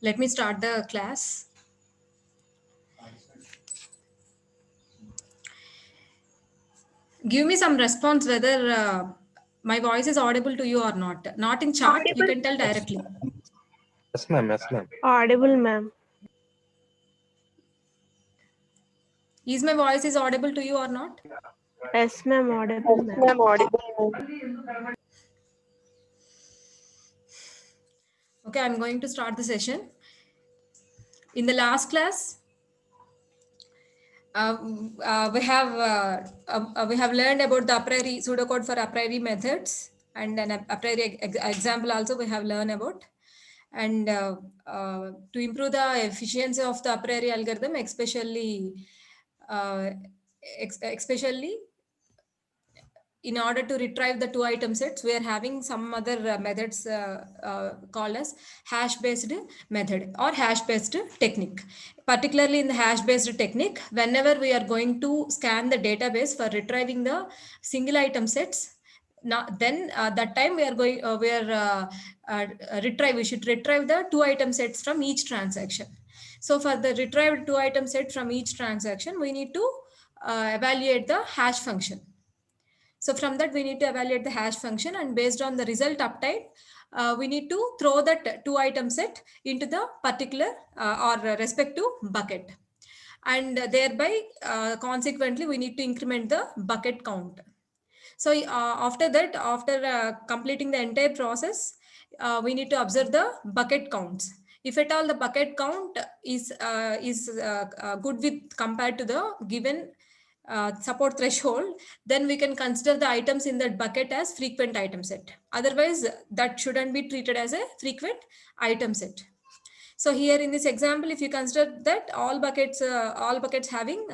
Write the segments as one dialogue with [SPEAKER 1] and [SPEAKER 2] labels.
[SPEAKER 1] Let me start the class. Give me some response whether my voice is audible to you or not. Not in chat, you
[SPEAKER 2] Audible.
[SPEAKER 1] can tell directly.
[SPEAKER 3] Yes, ma'am. Yes, ma'am.
[SPEAKER 2] Audible, ma'am.
[SPEAKER 1] Is my voice is audible to you or not?
[SPEAKER 2] Yes, ma'am. Audible,
[SPEAKER 4] Yes,
[SPEAKER 2] ma'am.
[SPEAKER 4] ma'am, audible.
[SPEAKER 1] Okay, I'm going to start the session. In the last class, uh, we have learned about the a priori pseudocode for a priori methods, and an a priori example also we have learned about. And to improve the efficiency of the a priori algorithm, uh, especially in order to retrieve the two item sets, we are having some other methods called as hash based method or hash based technique. Particularly in the hash based technique, whenever we are going to scan the database for retrieving the single item sets, now then that time we are going we should retrieve the two item sets from each transaction. So for the retrieved two item set from each transaction, we need to evaluate the hash function. So from that, we need to evaluate the hash function, and based on the result obtained, we need to throw that two item set into the particular or respective bucket. And thereby, consequently, we need to increment the bucket count. So after that, after completing the entire process, we need to observe the bucket counts. If at all the bucket count is good with compared to the given support threshold, then we can consider the items in that bucket as frequent item set. Otherwise, that shouldn't be treated as a frequent item set. So here in this example, if you consider that all buckets having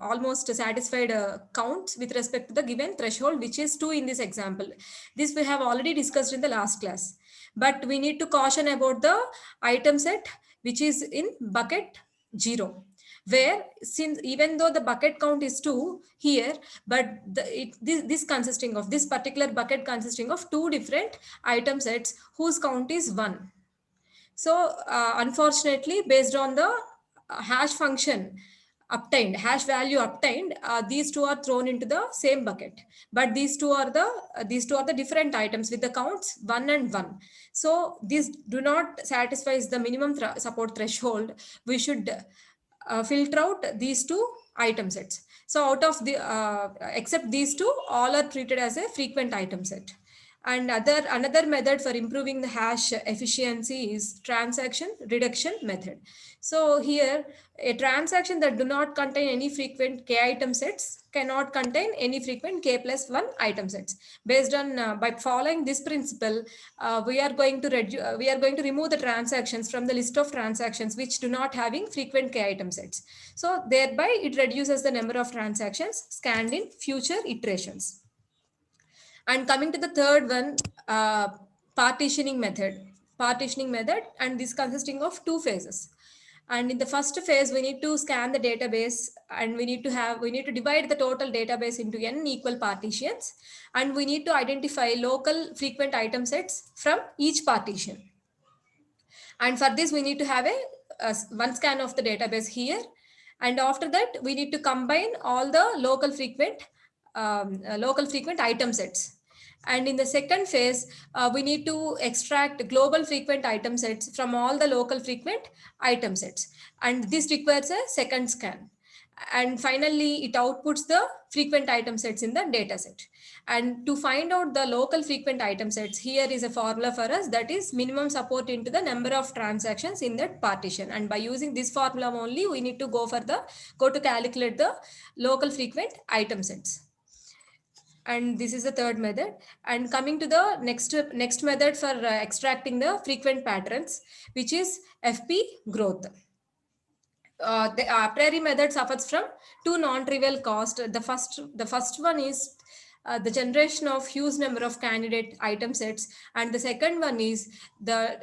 [SPEAKER 1] almost satisfied counts with respect to the given threshold, which is 2 in this example. This we have already discussed in the last class. But we need to caution about the item set, which is in bucket 0, where since even though the bucket count is 2 here, but this particular bucket consisting of two different item sets whose count is 1. So unfortunately, based on the hash function obtained, hash value obtained, these two are thrown into the same bucket. But these two are the different items with the counts 1 and 1. So these do not satisfies the minimum support threshold. We should filter out these two item sets. So out of the except these two, all are treated as a frequent item set. And another method for improving the hash efficiency is transaction reduction method. So here, a transaction that do not contain any frequent k item sets cannot contain any frequent k plus 1 item sets. Based on by following this principle, we are going to remove the transactions from the list of transactions which do not having frequent k item sets. So thereby it reduces the number of transactions scanned in future iterations. And coming to the third one, partitioning method. Partitioning method, and this consisting of two phases. And in the first phase, we need to scan the database, and we need to divide the total database into n equal partitions, and we need to identify local frequent item sets from each partition. And for this, we need to have a one scan of the database here. And after that, we need to combine all the local frequent item sets. And in the second phase, we need to extract global frequent item sets from all the local frequent item sets. And this requires a second scan. And finally, it outputs the frequent item sets in the data set. And to find out the local frequent item sets, here is a formula for us, that is minimum support into the number of transactions in that partition. And by using this formula only, we need to go to calculate the local frequent item sets. And this is the third method. And coming to the next method for extracting the frequent patterns, which is FP growth. The a priori method suffers from two non-trivial costs. The first one is the generation of huge number of candidate item sets, and the second one is the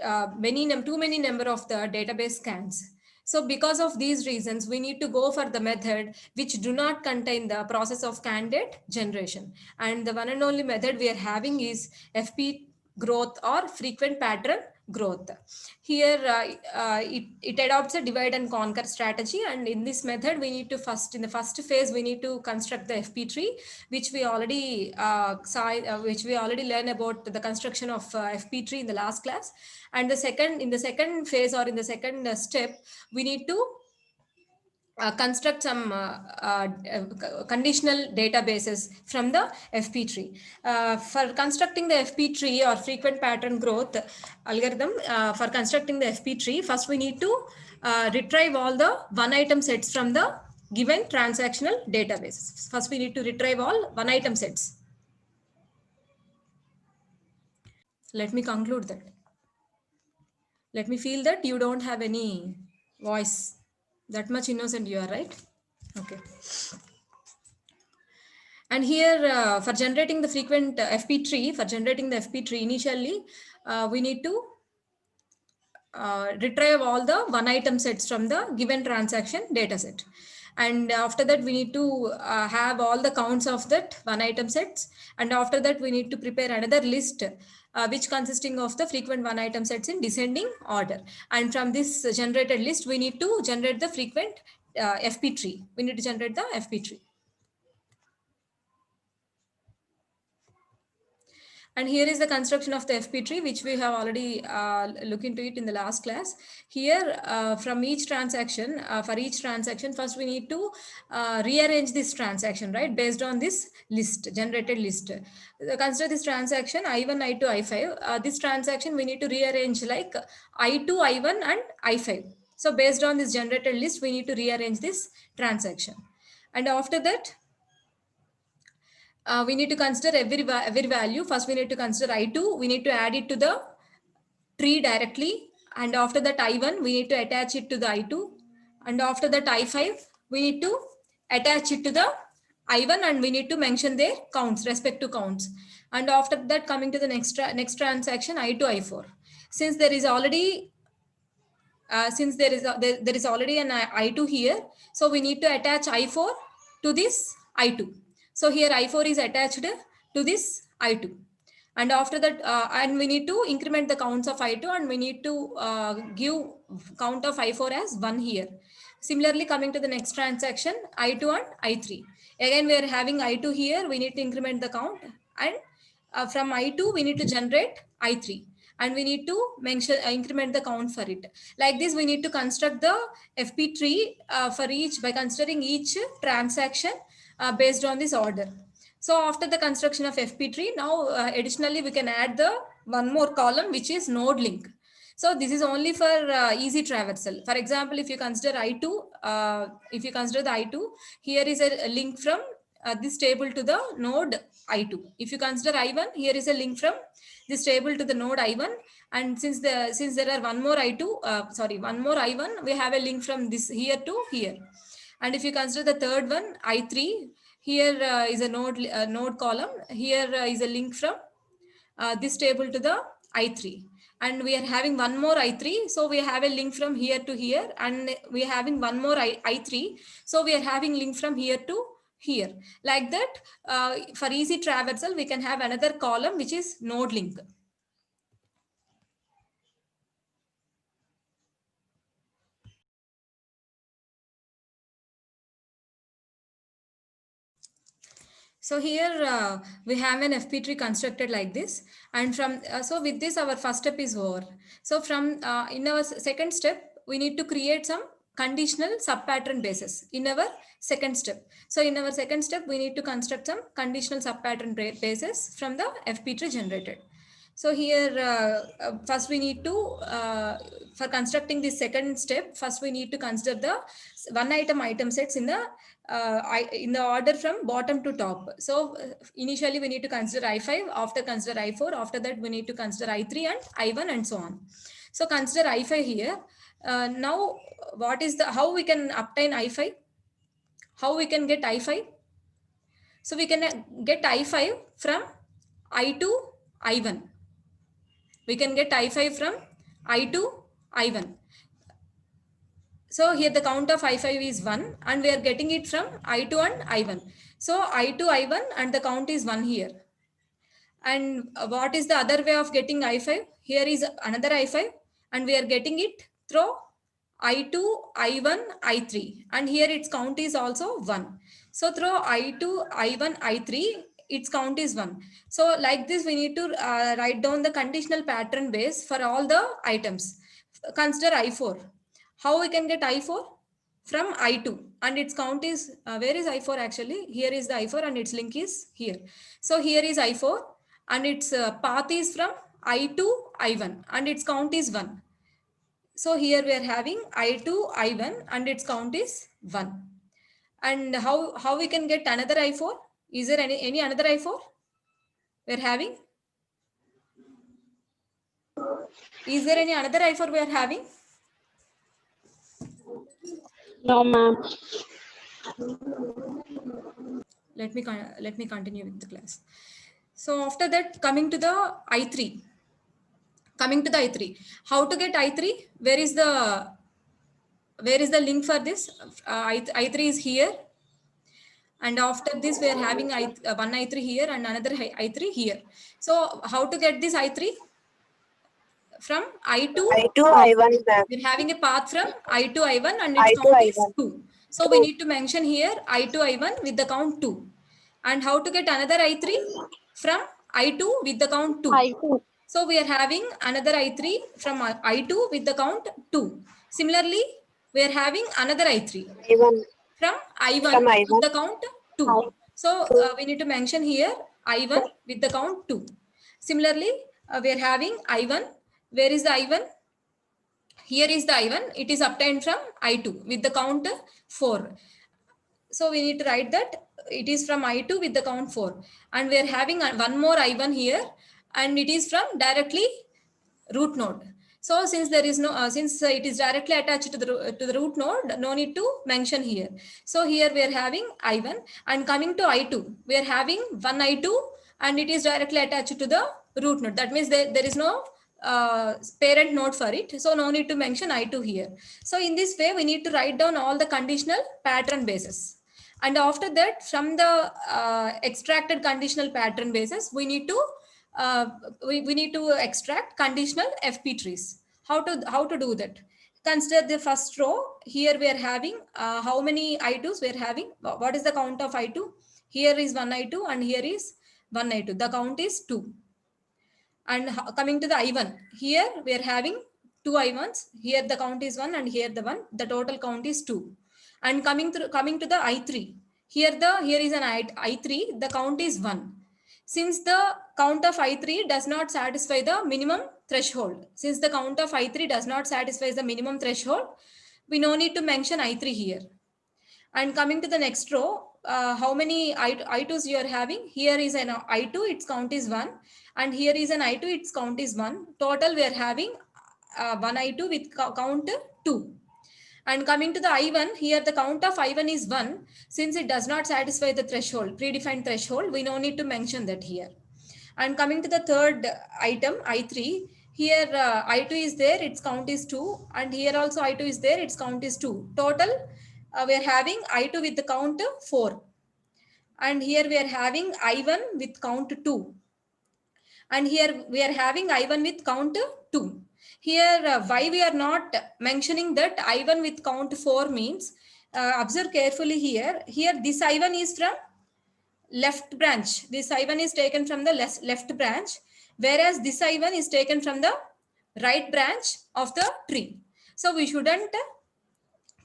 [SPEAKER 1] too many number of the database scans. So because of these reasons, we need to go for the method which do not contain the process of candidate generation. And the one and only method we are having is FP growth or frequent pattern growth. Here it adopts a divide and conquer strategy, and in this method we need to in the first phase we need to construct the FP tree, which we already which we already learned about the construction of FP tree in the last class. And in the second phase, or in the second step, we need to construct some conditional databases from the FP tree. For constructing the FP tree, or frequent pattern growth algorithm, for constructing the FP tree, first we need to retrieve all the one item sets from the given transactional databases. First we need to retrieve all one item sets. Let me conclude that. Let me feel that you don't have any voice. That much innocent you are, right? Okay. And here for generating the frequent FP tree, initially we need to retrieve all the one item sets from the given transaction data set. And after that, we need to have all the counts of that one item sets. And after that, we need to prepare another list which consisting of the frequent one item sets in descending order. And from this generated list, we need to generate the frequent FP tree. We need to generate the FP tree. And here is the construction of the FP tree, which we have already looked into it in the last class. Here, from each transaction, for each transaction, first we need to rearrange this transaction, right, based on this list, generated list. Consider this transaction I1, I2, I5. This transaction we need to rearrange like I2, I1, and I5. So based on this generated list, we need to rearrange this transaction. And after that, we need to consider every value. First, we need to consider I2. We need to add it to the tree directly. And after that I1, we need to attach it to the I2. And after that I5, we need to attach it to the I1, and we need to mention their counts, respective counts. And after that, coming to the next transaction, I2, I4. Since there is already there is already an I2 here, so we need to attach I4 to this I2. So here I4 is attached to this I2. And after that, and we need to increment the counts of I2, and we need to give count of I4 as 1 here. Similarly, coming to the next transaction, I2 and I3. Again, we are having I2 here. We need to increment the count. And from I2, we need to generate I3. And we need to mention increment the count for it. Like this, we need to construct the FP tree for each, by considering each transaction based on this order. So after the construction of FP tree, now additionally we can add the one more column, which is node link. So this is only for easy traversal. For example, if you consider I2, here is a link from this table to the node I2. If you consider I1, here is a link from this table to the node I1. And since there are one more I1, we have a link from this here to here. And if you consider the third one, I3, here is a node column. Here is a link from this table to the I3. And we are having one more I3. So we have a link from here to here. And we are having one more I3. So we are having link from here to here. Like that, for easy traversal, we can have another column, which is node link. So here we have an FP tree constructed like this, and from so with this our first step is over. So from in our second step, we need to create some conditional subpattern bases in our second step. So in our second step, we need to construct some conditional subpattern bases from the FP tree generated. So here first we need to for constructing this second step, first we need to consider the one item sets in the order from bottom to top. So initially we need to consider I5, after consider I4, after that we need to consider I3 and I1 and so on. So consider I5 here. Now what is how we can obtain I5? How we can get I5? So we can get I5 from I2, I1. We can get I5 from I2, I1. So here the count of I5 is 1, and we are getting it from I2 and I1. So I2, I1, and the count is 1 here. And what is the other way of getting I5? Here is another I5 and we are getting it through I2, I1, I3. And here its count is also 1. So through I2, I1, I3, its count is 1. So like this, we need to write down the conditional pattern base for all the items. Consider I4. How we can get I4? From I2 and its count is, where is I4 actually? Here is the I4 and its link is here. So here is I4 and its path is from I2, I1 and its count is 1. So here we are having I2, I1 and its count is 1. And how we can get another I4? Is there any another I4 we are having? Is there any another I4 we are having?
[SPEAKER 2] No, ma'am.
[SPEAKER 1] Let me continue with the class. So after that, coming to the I3. How to get I3? Where is the link for this? I3 is here. And after this, we are having one I3 here and another I3 here. So how to get this I3? From I2,
[SPEAKER 2] I1, ma'am.
[SPEAKER 1] we're having a path from I2, I1 and its count is 2. So we need to mention here I2, I1 with the count 2. And how to get another I3? From I2 with the count 2.
[SPEAKER 2] I2.
[SPEAKER 1] So we are having another I3 from I2 with the count 2. Similarly, we are having another I3
[SPEAKER 2] I1.
[SPEAKER 1] from I1
[SPEAKER 2] From
[SPEAKER 1] with
[SPEAKER 2] I1.
[SPEAKER 1] the count 2. So we need to mention here I1 with the count 2. Similarly, we are having I1. Where is the I1? Here is the I1. It is obtained from I2 with the count 4. So we need to write that it is from I2 with the count 4. And we are having one more I1 here and it is from directly root node. So since there is no, since it is directly attached to the root node, no need to mention here. So here we are having I1 and coming to I2, we are having one I2 and it is directly attached to the root node. That means there is no parent node for it. So no need to mention I2 here. So in this way, we need to write down all the conditional pattern bases. And after that, from the extracted conditional pattern basis, we need to we need to extract conditional FP trees. How to do that? Consider the first row. Here we are having how many I2s we are having. What is the count of I2? Here is one I2 and here is one I2. The count is 2. And coming to the I1, here we are having two I1s. Here the count is 1 and here the 1. The total count is 2. And coming to the I3, here is an I3. The count is 1. Since the count of I3 does not satisfy the minimum threshold, we no need to mention I3 here. And coming to the next row, how many I2s you are having? Here is an I2, its count is 1. And here is an I2, its count is 1. Total, we are having one I2 with count 2. And coming to the I1, here the count of I1 is 1. Since it does not satisfy the threshold, predefined threshold, we no need to mention that here. And coming to the third item, I3, here I2 is there, its count is 2. And here also I2 is there, its count is 2. Total, we are having I2 with the count 4. And here we are having I1 with count 2. And here we are having I1 with count 2. Here, why we are not mentioning that I1 with count 4 means, observe carefully here. Here, this I1 is from left branch. This I1 is taken from the left branch, whereas this I1 is taken from the right branch of the tree. So we shouldn't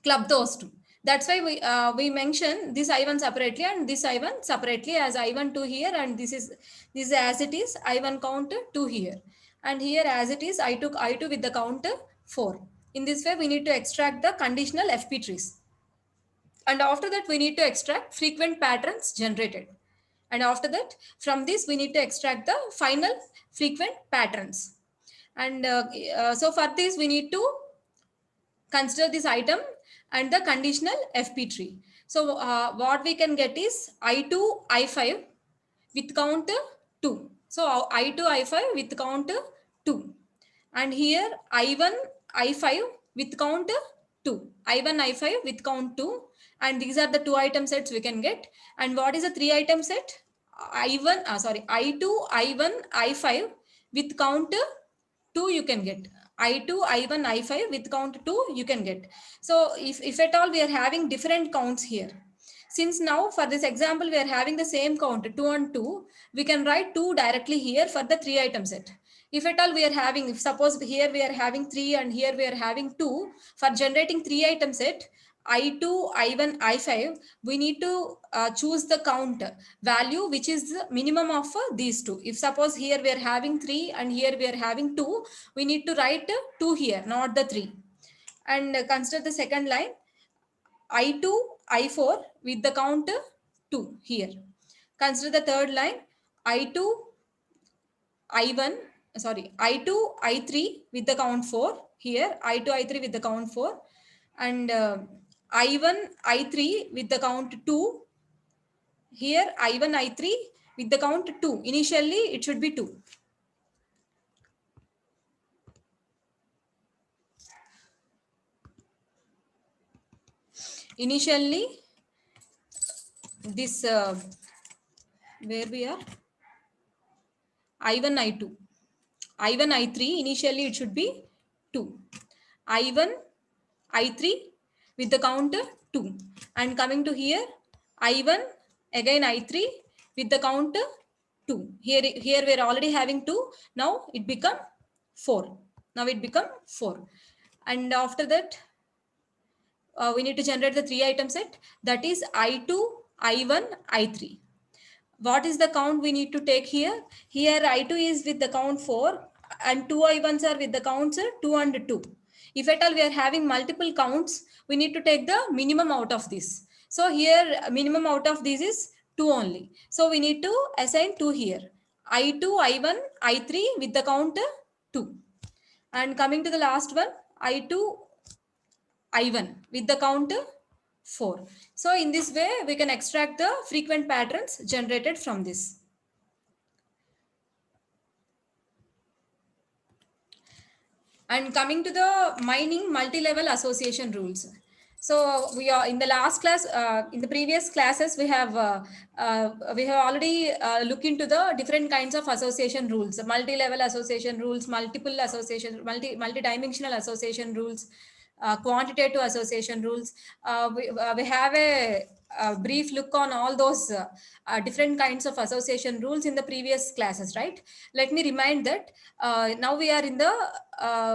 [SPEAKER 1] club those two. That's why we mention this I1 separately and this I1 separately as I1 2 here, and this is as it is I1 count 2 here, and here as it is I2 with the count 4. In this way, we need to extract the conditional FP trees. And after that, we need to extract frequent patterns generated. And after that, from this, we need to extract the final frequent patterns. And so for this, we need to consider this item and the conditional FP tree. So what we can get is I2, I5 with count 2. So I2, I5 with count 2. And here I1, I5 with count 2. I1, I5 with count 2. And these are the 2 item sets we can get. And what is a 3 item set? I2, I1, I5 with count 2 you can get. I2, I1, I5 with count 2 you can get. So if at all we are having different counts here. Since now for this example we are having the same count 2 and 2, we can write 2 directly here for the 3 item set. If at all we are having, if suppose here we are having 3 and here we are having 2, for generating 3 item set, I2, I1, I5, we need to choose the count value which is the minimum of these two. If suppose here we are having 3 and here we are having 2, we need to write 2 here, not the 3. And consider the second line, I2, I4 with the count 2 here. Consider the third line, I2, I1, I2, I3 with the count 4 here, I2, I3 with the count 4, and I1, I3 with the count 2 here, I1, I3 with the count 2. Initially, it should be 2. Initially, this, where we are, I1, I2. I1, I3, initially it should be 2. I1, I3 with the count 2. And coming to here, I1, again I3 with the count 2. Here we are already having 2. Now it become 4. Now it become 4. And after that, we need to generate the 3 item set. That is I2, I1, I3. What is the count we need to take here? Here I2 is with the count 4 and 2 I1s are with the counts 2 and 2. If at all we are having multiple counts, we need to take the minimum out of this. So here minimum out of this is 2 only. So we need to assign 2 here. I2, I1, I3 with the count 2. And coming to the last one, I2, I1 with the count 4. So in this way, we can extract the frequent patterns generated from this. And coming to the mining multi-level association rules. So we are in the last class, in the previous classes, we have already looked into the different kinds of association rules, multi-level association rules, multiple association, multi-dimensional association rules, quantitative association rules. We have a brief look on all those different kinds of association rules in the previous classes, right? Let me remind that now we are in the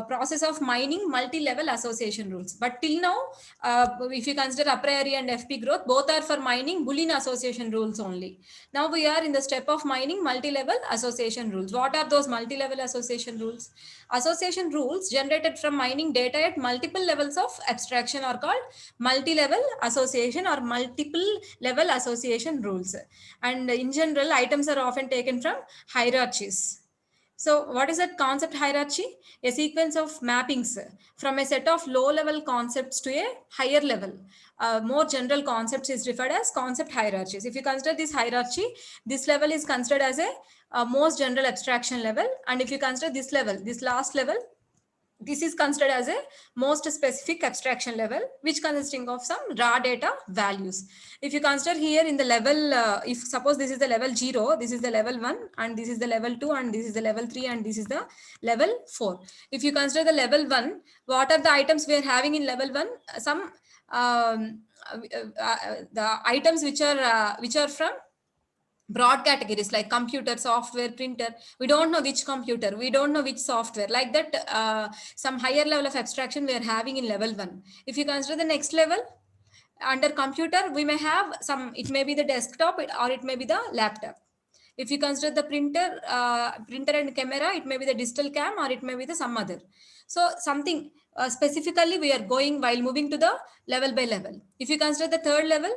[SPEAKER 1] process of mining multi-level association rules. But till now, if you consider a priori and FP growth, both are for mining Boolean association rules only. Now we are in the step of mining multi-level association rules. What are those multi-level association rules? Association rules generated from mining data at multiple levels of abstraction are called multi-level association or multiple level association rules. And in general, items are often taken from hierarchies. So what is that concept hierarchy? A sequence of mappings from a set of low-level concepts to a higher level. More general concepts is referred as concept hierarchies. If you consider this hierarchy, this level is considered as a most general abstraction level. And if you consider this level, this last level, this is considered as a most specific abstraction level, which consisting of some raw data values. If you consider here in the level, if suppose this is the level 0, this is the level 1, and this is the level 2, and this is the level 3, and this is the level 4. If you consider the level 1, what are the items we are having in level 1? Some the items which are from broad categories like computer, software, printer. We don't know which computer, we don't know which software, like that. Some higher level of abstraction we are having in level 1. If you consider the next level, under computer we may have some, it may be the desktop or it may be the laptop. If you consider the printer and camera, it may be the digital cam or it may be the some other. So something specifically we are going while moving to the level by level. If you consider the third level,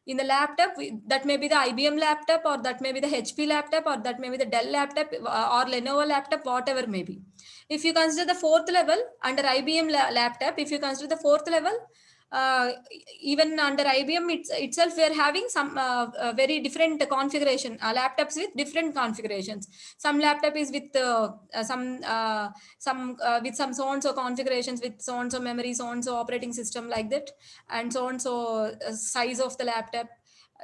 [SPEAKER 1] in the laptop, that may be the IBM laptop, or that may be the HP laptop, or that may be the Dell laptop or Lenovo laptop, whatever may be. If you consider the fourth level under IBM laptop, if you consider the fourth level, even under IBM itself, we are having some very different configuration, laptops with different configurations. Some laptop is with some with some so and so configurations, with so and so memory, so and so operating system, like that, and so and so size of the laptop,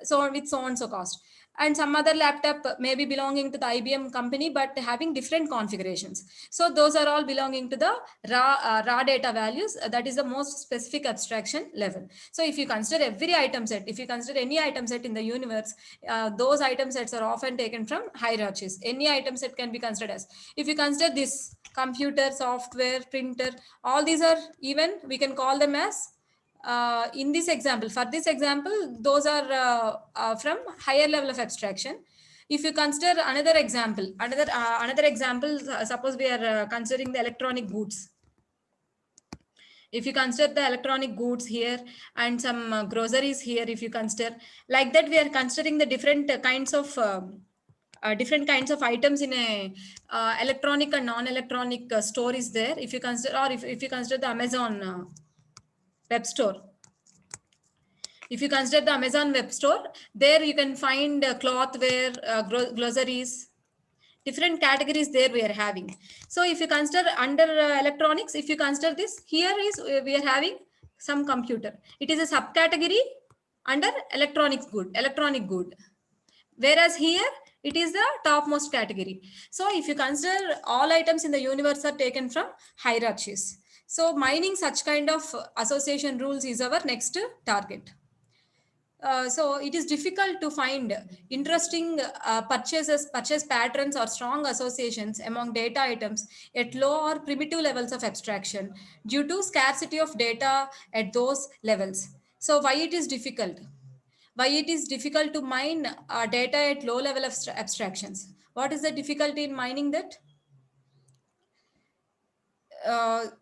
[SPEAKER 1] so on, with so and so cost. and some other laptop may be belonging to the IBM company but having different configurations. So those are all belonging to the raw data values. That is the most specific abstraction level. So if you consider every item set, if you consider any item set in the universe, those item sets are often taken from hierarchies. Any item set can be considered as, if you consider this computer, software, printer, all these are, even we can call them as, in this example, for this example, those are from higher level of abstraction. If you consider another example, another example, suppose we are considering the electronic goods. If you consider the electronic goods here and some groceries here, if you consider like that, we are considering the different kinds of different kinds of items in a electronic and non-electronic store is there. If you consider, or if you consider the Amazon web store. If you consider the Amazon web store, there you can find clothware, groceries, different categories there we are having. So if you consider under electronics, if you consider this, here is we are having some computer. It is a subcategory under electronic good. Whereas here it is the topmost category. So if you consider all items in the universe are taken from hierarchies. So mining such kind of association rules is our next target. So it is difficult to find interesting purchase patterns or strong associations among data items at low or primitive levels of abstraction due to scarcity of data at those levels. So why it is difficult? Why it is difficult to mine data at low level of abstractions? What is the difficulty in mining that?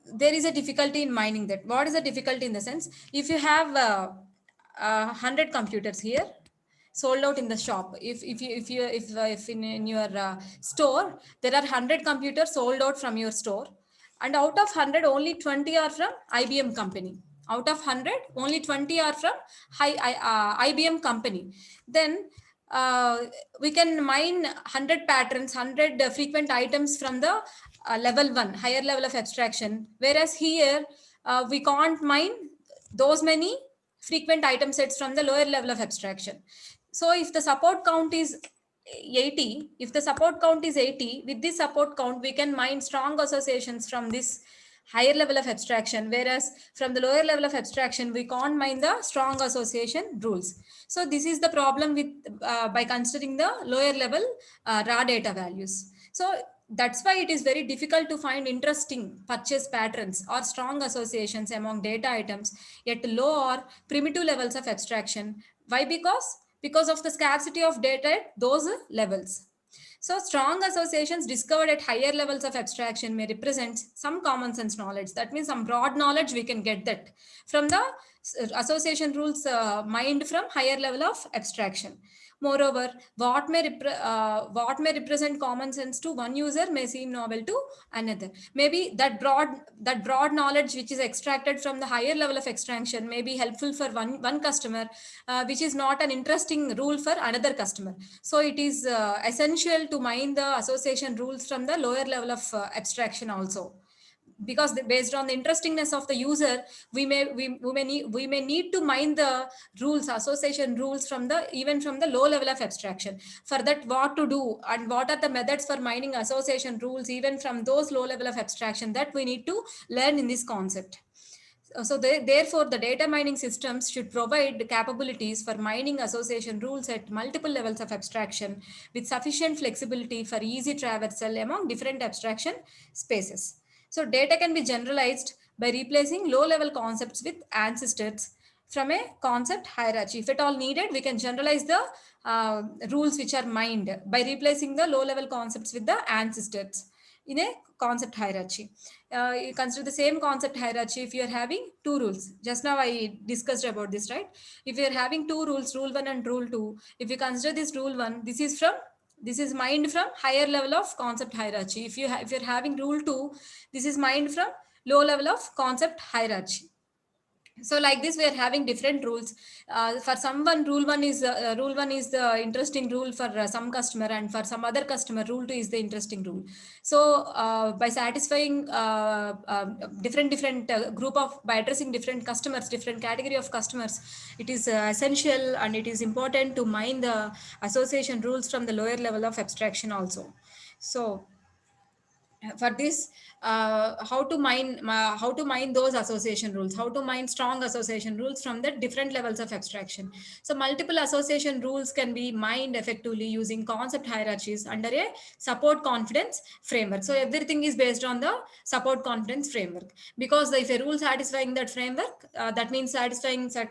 [SPEAKER 1] There is a difficulty in mining that. What is the difficulty in the sense? If you have 100 computers here sold out in the shop, if in your store there are 100 computers sold out from your store, and out of 100 only 20 are from IBM company. Out of 100 only 20 are from IBM company. Then we can mine 100 patterns, 100 frequent items from the level 1, higher level of abstraction. Whereas here, we can't mine those many frequent item sets from the lower level of abstraction. So if the support count is 80, if the support count is 80, with this support count, we can mine strong associations from this higher level of abstraction, whereas from the lower level of abstraction, we can't mine the strong association rules. So this is the problem with by considering the lower level raw data values. So that's why it is very difficult to find interesting purchase patterns or strong associations among data items at low or primitive levels of abstraction. Why? Because of the scarcity of data at those levels. So strong associations discovered at higher levels of abstraction may represent some common sense knowledge. That means some broad knowledge we can get that from the association rules mined from higher level of abstraction. Moreover, what may represent common sense to one user may seem novel to another. Maybe that broad knowledge which is extracted from the higher level of abstraction may be helpful for one customer, which is not an interesting rule for another customer. So it is essential to mine the association rules from the lower level of abstraction also, because based on the interestingness of the user, we may need to mine the rules, association rules, from the even from the low level of abstraction. For that, what to do and what are the methods for mining association rules even from those low level of abstraction, that we need to learn in this concept. So therefore, the data mining systems should provide capabilities for mining association rules at multiple levels of abstraction with sufficient flexibility for easy traversal among different abstraction spaces. So data can be generalized by replacing low-level concepts with ancestors from a concept hierarchy. If at all needed, we can generalize the rules which are mined by replacing the low-level concepts with the ancestors in a concept hierarchy. You consider the same concept hierarchy if you are having two rules. Just now I discussed about this, right? If you are having two rules, rule 1 and rule 2, if you consider this rule 1, this is mined from higher level of concept hierarchy. If you're having rule 2, this is mined from low level of concept hierarchy. So like this we are having different rules. For someone rule one is the interesting rule for some customer, and for some other customer rule 2 is the interesting rule. So by satisfying different group of, by addressing different customers, different category of customers, it is essential and it is important to mine the association rules from the lower level of abstraction also. So for this, how to mine those association rules, how to mine strong association rules from the different levels of abstraction. So multiple association rules can be mined effectively using concept hierarchies under a support confidence framework. So everything is based on the support confidence framework, because if a rule satisfying that framework, that means satisfying so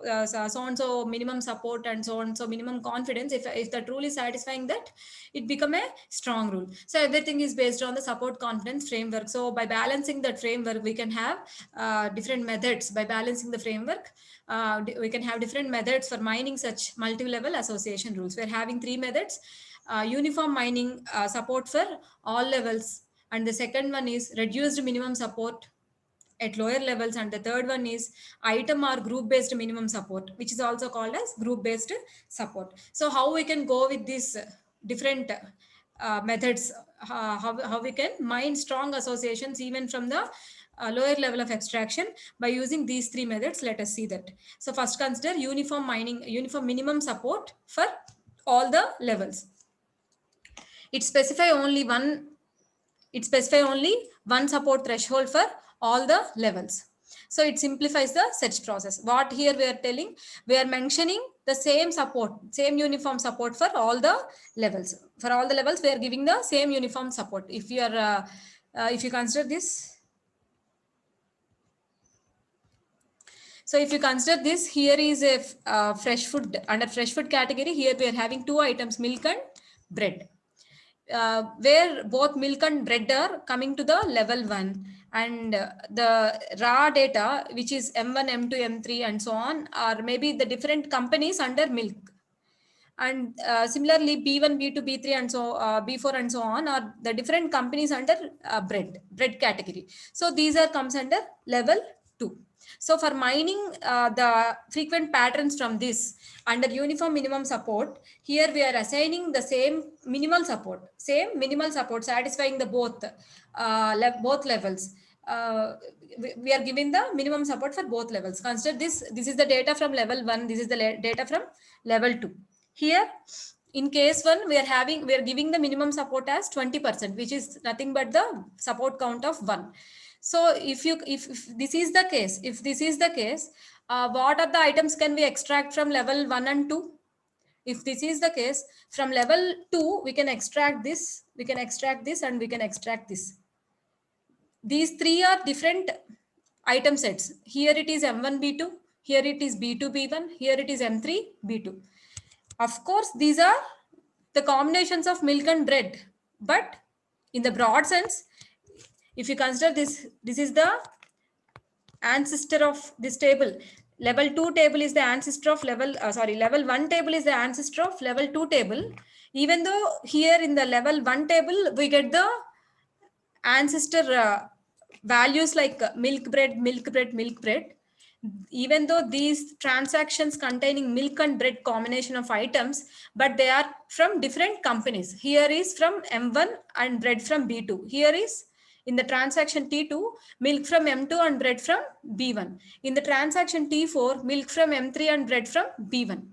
[SPEAKER 1] and so minimum support and so on so minimum confidence. If that rule is satisfying that, it become a strong rule. So everything is based on the support confidence framework. So by balancing that framework, we can have different methods. By balancing the framework, we can have different methods for mining such multi-level association rules. We're having three methods: uniform mining support for all levels, and the second one is reduced minimum support at lower levels, and the third one is item or group based minimum support, which is also called as group based support. So how we can go with these different methods, how we can mine strong associations even from the lower level of abstraction by using these three methods? Let us see that. So first, consider uniform mining, uniform minimum support for all the levels. It specify only one it specify only one support threshold for all the levels. So it simplifies the search process. What here we are telling, we are mentioning the same support, same uniform support for all the levels. For all the levels, we are giving the same uniform support. If you are if you consider this, so if you consider this, here is a fresh food. Under fresh food category, here we are having two items, milk and bread. Where both milk and bread are coming to the level 1, and the raw data, which is M1, M2, M3 and so on, are maybe the different companies under milk. And similarly, B1, B2, B3 and so B4 and so on are the different companies under bread category. So these are comes under level 2. So for mining the frequent patterns from this under uniform minimum support, here we are assigning the same minimal support, satisfying the both levels. We are giving the minimum support for both levels. Consider this is the data from level 1, this is the data from level 2. Here in case 1, we are giving the minimum support as 20%, which is nothing but the support count of 1. So if this is the case, what are the items can we extract from level 1 and 2? If this is the case, from level 2 we can extract this, and we can extract this. These three are different item sets. Here it is M1 B2, here it is B2 B1, here it is M3 B2. Of course, these are the combinations of milk and bread, but in the broad sense, if you consider this is the ancestor of this table. Level 2 table is the ancestor of level 1 table is the ancestor of level 2 table. Even though here in the level 1 table, we get the ancestor values like milk bread, even though these transactions containing milk and bread combination of items, but they are from different companies. Here is from M1 and bread from B2. Here is in the transaction T2, milk from M2 and bread from B1. In the transaction T4, milk from M3 and bread from B1.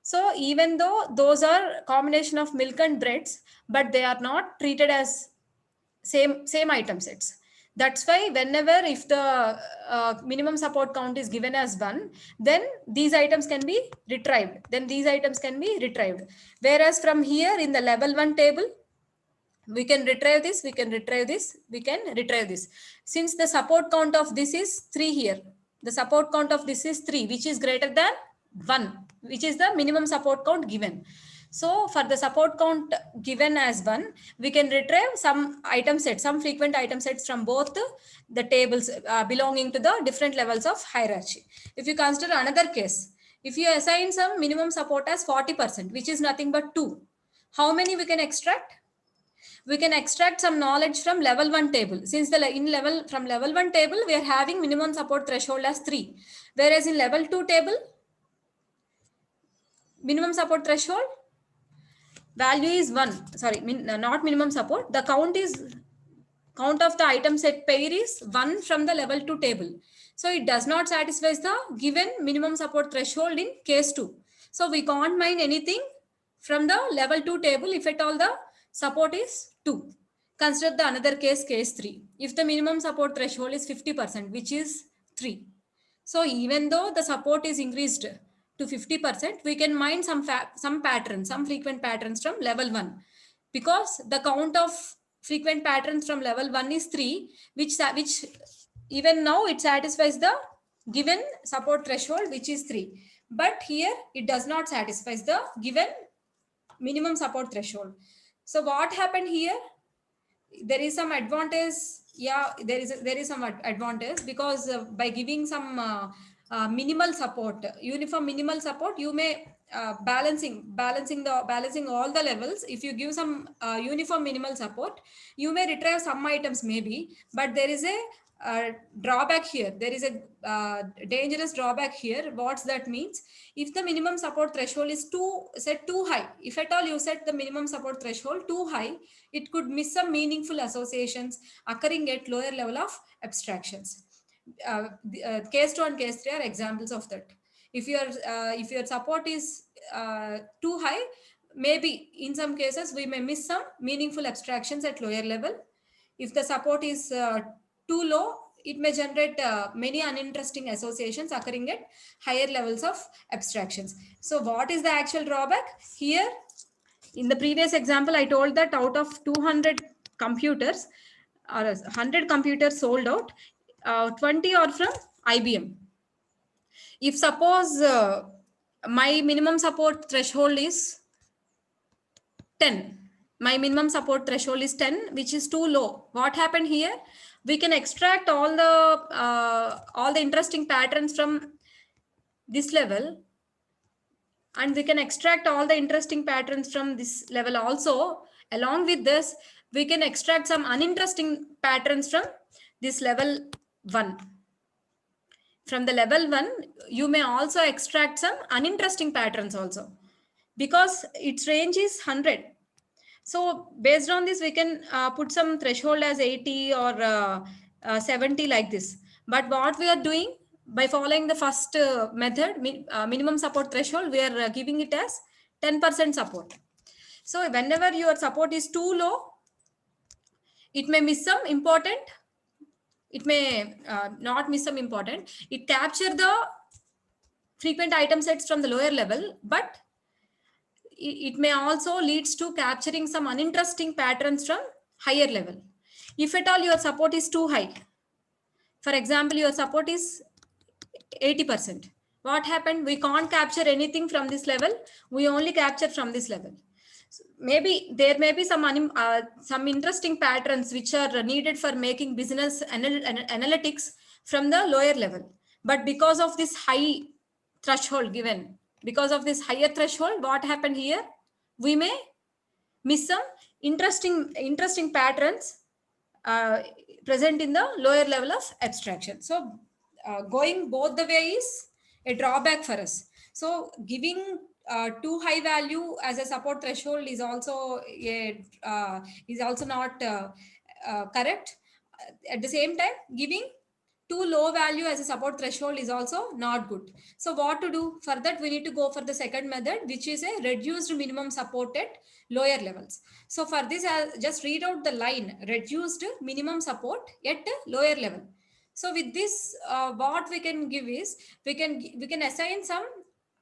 [SPEAKER 1] So even though those are combination of milk and breads, but they are not treated as same item sets. That's why whenever if the minimum support count is given as 1, then these items can be retrieved. Whereas from here in the level 1 table, we can retrieve this, Since the support count of this is 3 here, the support count of this is 3, which is greater than 1, which is the minimum support count given. So for the support count given as 1, we can retrieve some item sets, some frequent item sets from both the tables belonging to the different levels of hierarchy. If you consider another case, if you assign some minimum support as 40%, which is nothing but 2, how many we can extract? we can extract some knowledge from level 1 table. Since from level 1 table, we are having minimum support threshold as 3. Whereas in level 2 table, minimum support threshold value is 1. Sorry, not minimum support. The count of the item set pair is 1 from the level 2 table. So it does not satisfy the given minimum support threshold in case 2. So we can't mine anything from the level 2 table if at all the support is 2. Consider the another case 3. If the minimum support threshold is 50%, which is 3. So even though the support is increased to 50%, we can mine some patterns, some frequent patterns from level 1. Because the count of frequent patterns from level 1 is 3, which even now it satisfies the given support threshold, which is 3. But here it does not satisfy the given minimum support threshold. So what happened here? There is some advantage. Yeah, there is some advantage, because by giving some minimal support, uniform minimal support, you may balancing all the levels. If you give some uniform minimal support, you may retrieve some items maybe, but there is a drawback here. There is a dangerous drawback here. What's that means? If the minimum support threshold is set too high, if at all you set the minimum support threshold too high, it could miss some meaningful associations occurring at lower level of abstractions. Case 2 and case 3 are examples of that. If your support is too high, maybe in some cases we may miss some meaningful abstractions at lower level. If the support is too low, it may generate many uninteresting associations occurring at higher levels of abstractions. So what is the actual drawback here? In the previous example, I told that out of 200 computers or 100 computers sold out, 20 are from IBM. If suppose my minimum support threshold is 10, my minimum support threshold is 10, which is too low. What happened here? We can extract all the interesting patterns from this level, and we can extract all the interesting patterns from this level also. Along with this, we can extract some uninteresting patterns from this level 1. From the level 1, you may also extract some uninteresting patterns also, because its range is 100. So based on this, we can put some threshold as 80 or 70 like this. But what we are doing, by following the first method, minimum support threshold, we are giving it as 10% support. So whenever your support is too low, it may miss some important, it may not miss some important. It capture the frequent item sets from the lower level, but it may also leads to capturing some uninteresting patterns from higher level. If at all your support is too high, for example, your support is 80%. What happened? We can't capture anything from this level. We only capture from this level. So maybe there may be some interesting patterns which are needed for making business analytics from the lower level. But because of this high threshold given, because of this higher threshold, what happened here? We may miss some interesting patterns present in the lower level of abstraction. So going both the way is a drawback for us. So giving too high value as a support threshold is also not correct. At the same time, giving too low value as a support threshold is also not good. So what to do? For that, we need to go for the second method, which is a reduced minimum support at lower levels. So for this, I'll just read out the line: reduced minimum support at lower level. So with this, what we can give is, we can assign some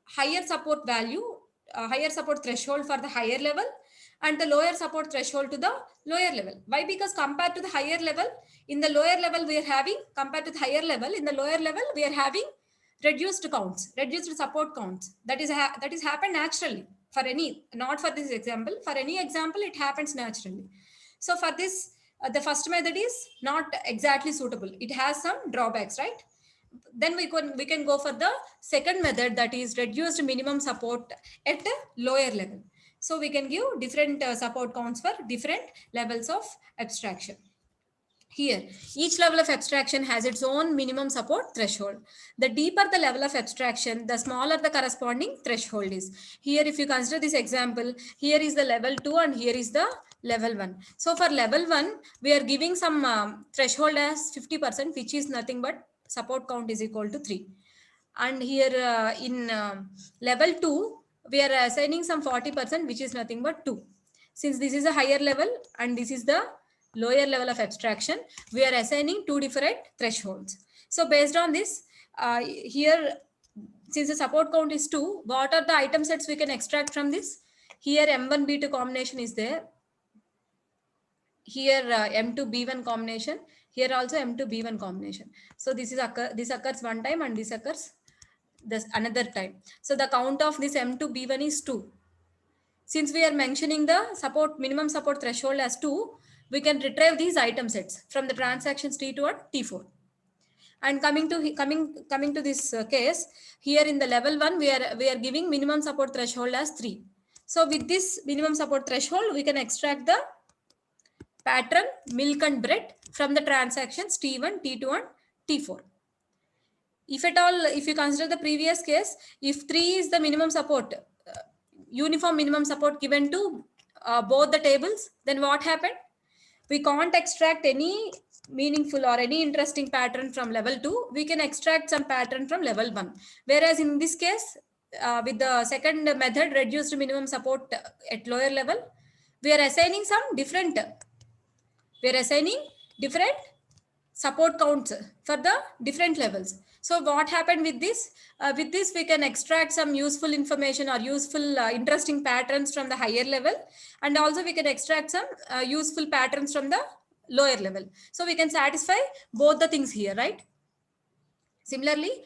[SPEAKER 1] higher support value, higher support threshold for the higher level, and the lower support threshold to the lower level. Why? Because compared to the higher level, in the lower level we are having, compared to the higher level, in the lower level we are having reduced counts, reduced support counts. That is happened naturally for any, not for this example, for any example it happens naturally. So for this, the first method is not exactly suitable. It has some drawbacks, right? Then we can go for the second method, that is reduced minimum support at a lower level. So we can give different support counts for different levels of abstraction. Here, each level of abstraction has its own minimum support threshold. The deeper the level of abstraction, the smaller the corresponding threshold is. Here, if you consider this example, here is the level 2 and here is the level 1. So for level 1, we are giving some threshold as 50%, which is nothing but support count is equal to 3. And here in level 2, we are assigning some 40%, which is nothing but 2. Since this is a higher level and this is the lower level of abstraction, we are assigning two different thresholds. So based on this, here, since the support count is 2, what are the item sets we can extract from this? Here M1B2 combination is there. Here M2B1 combination. Here also M2B1 combination. So this occurs one time and this occurs this another time. So the count of this M2B1 is 2. Since we are mentioning the minimum support threshold as 2, we can retrieve these item sets from the transactions T2 and T4. And coming to this case, here in the level 1, we are giving minimum support threshold as 3. So with this minimum support threshold, we can extract the pattern milk and bread from the transactions T1, T2 and T4. If at all, if you consider the previous case, if 3 is the minimum support, uniform minimum support given to both the tables, then what happened? We can't extract any meaningful or any interesting pattern from level 2. We can extract some pattern from level 1. Whereas in this case, with the second method, reduced minimum support at lower level, we are assigning different support counts for the different levels. So what happened with this? With this, we can extract some useful information or useful interesting patterns from the higher level. And also we can extract some useful patterns from the lower level. So we can satisfy both the things here, right? Similarly,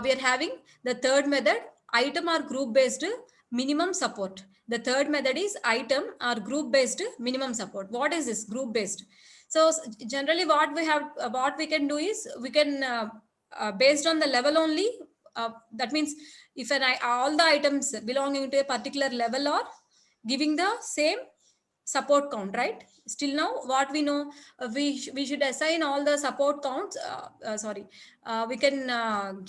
[SPEAKER 1] we are having the third method, item or group based minimum support. The third method is item or group based minimum support. What is this group based? So generally what we can do is we can based on the level only. That means if all the items belonging to a particular level are giving the same support count, right? Still now what we know, we should assign all the support counts. We can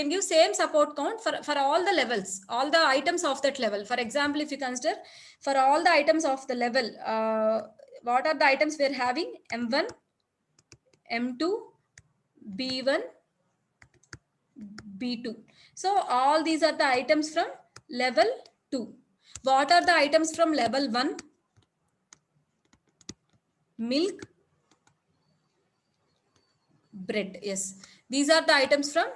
[SPEAKER 1] give same support count for all the levels, all the items of that level. For example, if you consider for all the items of the level, what are the items we are having? M1, M2, B1, B2. So all these are the items from level 2. What are the items from level 1? Milk, bread. Yes, these are the items from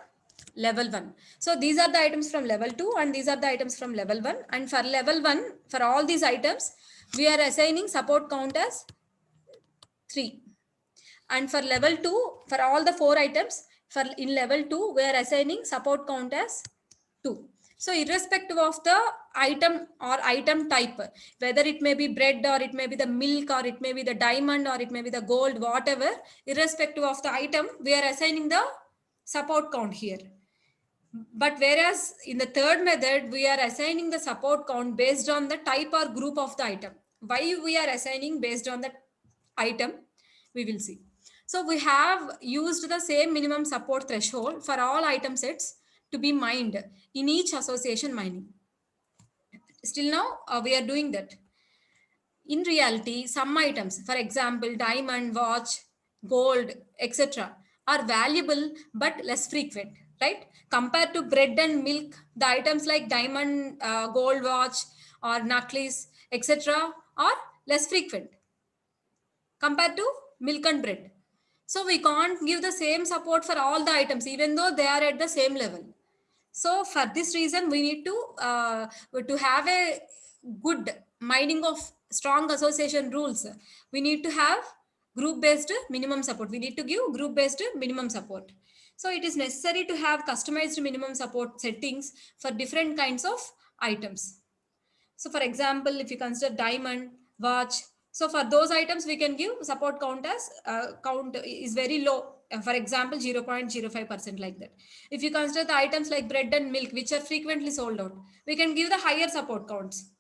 [SPEAKER 1] level 1. So these are the items from level 2 and these are the items from level 1. And for level 1, for all these items, we are assigning support count as 3. And for level 2, for all the 4 items, in level 2, we are assigning support count as 2. So irrespective of the item or item type, whether it may be bread or it may be the milk or it may be the diamond or it may be the gold, whatever, irrespective of the item, we are assigning the support count here. But whereas in the third method, we are assigning the support count based on the type or group of the item. Why we are assigning based on the item, we will see. So we have used the same minimum support threshold for all item sets to be mined in each association mining. Still now, we are doing that. In reality, some items, for example, diamond, watch, gold, etc., are valuable but less frequent, right? Compared to bread and milk, the items like diamond, gold watch, or necklace, etc., are less frequent compared to milk and bread. So we can't give the same support for all the items, even though they are at the same level. So for this reason, we need to have a good mining of strong association rules. We need to have group-based minimum support. We need to give group-based minimum support. So it is necessary to have customized minimum support settings for different kinds of items. So for example, if you consider diamond, watch, so for those items, we can give support count as count is very low, For example, 0.05% like that. If you consider the items like bread and milk, which are frequently sold out, we can give the higher support counts.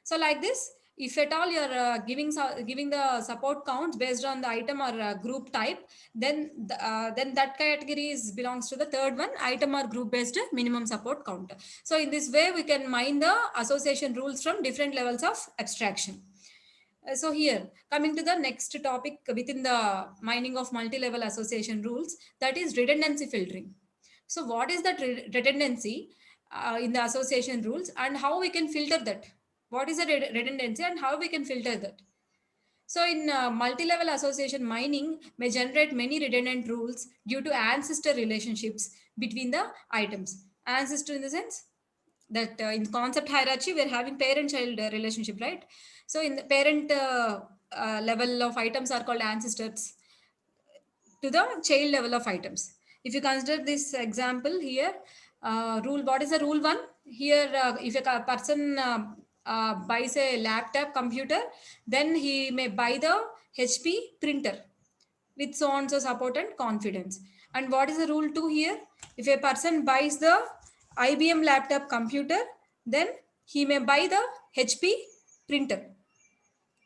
[SPEAKER 1] So like this, if at all you're giving the support counts based on the item or group type, then that category belongs to the third one, item or group based minimum support count. So in this way, we can mine the association rules from different levels of abstraction. So here, coming to the next topic within the mining of multi-level association rules, that is redundancy filtering. So what is that redundancy in the association rules, and how we can filter that? What is the redundancy and how we can filter that? So in multi-level association, mining may generate many redundant rules due to ancestor relationships between the items. Ancestor in the sense that in concept hierarchy, we're having parent-child relationship, right? So in the parent level of items are called ancestors to the child level of items. If you consider this example here, rule, what is the rule one? Here, if a person buys a laptop computer, then he may buy the HP printer with so on so support and confidence. And what is the rule two here? If a person buys the IBM laptop computer, then he may buy the HP printer.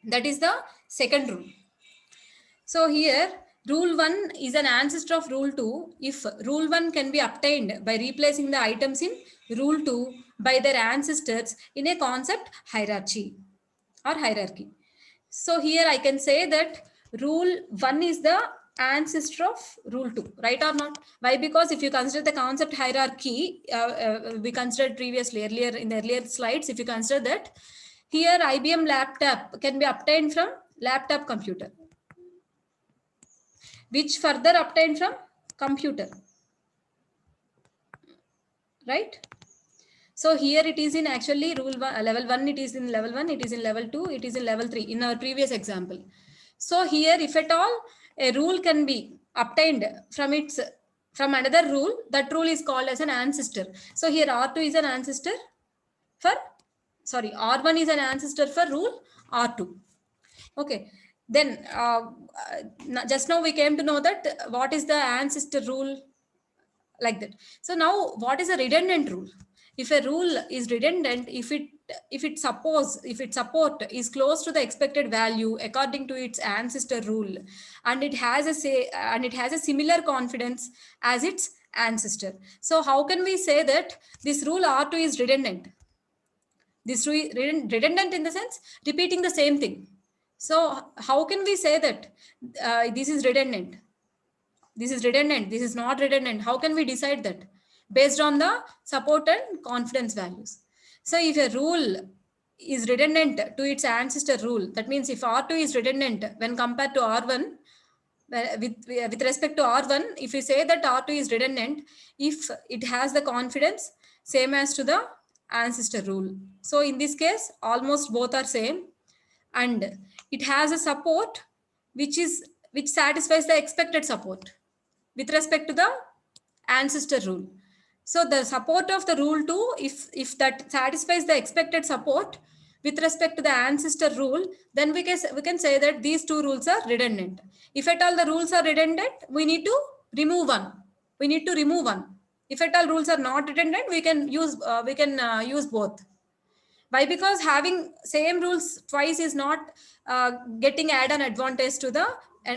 [SPEAKER 1] That is the second rule. So here, rule 1 is an ancestor of rule 2 if rule 1 can be obtained by replacing the items in rule 2 by their ancestors in a concept hierarchy or hierarchy. So here I can say that rule 1 is the ancestor of rule 2, right or not? Why? Because if you consider the concept hierarchy, we considered previously earlier in the earlier slides, if you consider that, here IBM laptop can be obtained from laptop computer, which further obtained from computer, right? So here it is in actually rule one, level 1, it is in level 1, it is in level 2, it is in level 3 in our previous example. So here, if at all a rule can be obtained from another rule, that rule is called as an ancestor. So here R2 is an ancestor for, sorry, R1 is an ancestor for rule R2. Okay. Then just now we came to know that what is the ancestor rule, like that. So now what is a redundant rule? If a rule is redundant, if its support is close to the expected value according to its ancestor rule, and it has a similar confidence as its ancestor. So how can we say that this rule R2 is redundant? This redundant in the sense repeating the same thing. So how can we say that this is redundant? This is redundant, this is not redundant. How can we decide that? Based on the support and confidence values. So if a rule is redundant to its ancestor rule, that means if R2 is redundant when compared to R1, with respect to R1, if we say that R2 is redundant, if it has the confidence same as to the ancestor rule. So in this case, almost both are same, and it has a support which satisfies the expected support with respect to the ancestor rule. So the support of the rule 2, if that satisfies the expected support with respect to the ancestor rule, then we can say that these two rules are redundant. If at all the rules are redundant, we need to remove one. If at all rules are not redundant, we can use both. Why? Because having same rules twice is not getting add-on advantage to the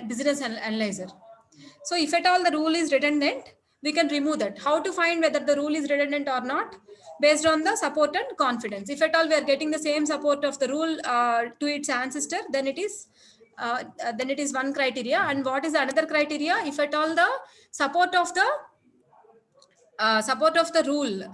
[SPEAKER 1] business analyzer. So if at all the rule is redundant, we can remove that. How to find whether the rule is redundant or not? Based on the support and confidence. If at all we are getting the same support of the rule to its ancestor, then it is one criteria. And what is another criteria? If at all the support of the rule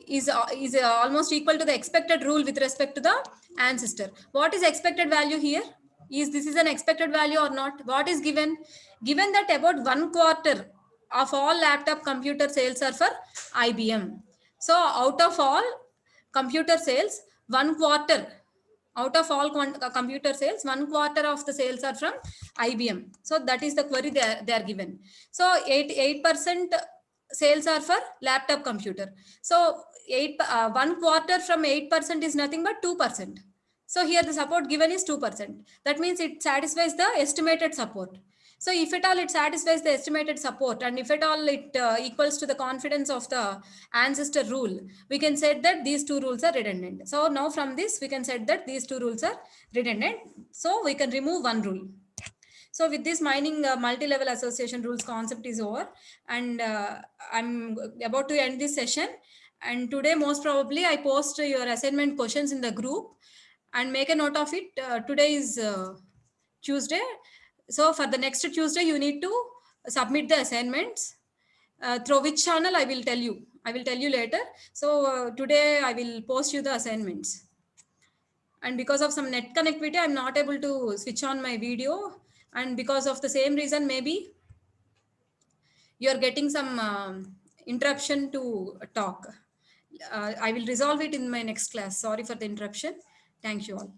[SPEAKER 1] is almost equal to the expected rule with respect to the ancestor. What is expected value here? This is an expected value or not? What is given? Given that about 1/4 of all laptop computer sales are for IBM. So out of all computer sales, 1/4 out of all computer sales, 1/4 of the sales are from IBM. So that is the query they are given. So 8% sales are for laptop computer. So 1/4 from 8% is nothing but 2%. So here the support given is 2%. That means it satisfies the estimated support. So if at all it satisfies the estimated support, and if at all it equals to the confidence of the ancestor rule, we can say that these two rules are redundant. So now from this, we can say that these two rules are redundant. So we can remove one rule. So with this, mining multi-level association rules concept is over, and I'm about to end this session. And today, most probably, I post your assignment questions in the group, and make a note of it. Today is Tuesday. So for the next Tuesday, you need to submit the assignments. Through which channel, I will tell you. I will tell you later. So today I will post you the assignments. And because of some net connectivity, I'm not able to switch on my video. And because of the same reason, maybe you're getting some interruption to talk. I will resolve it in my next class. Sorry for the interruption. Thank you all.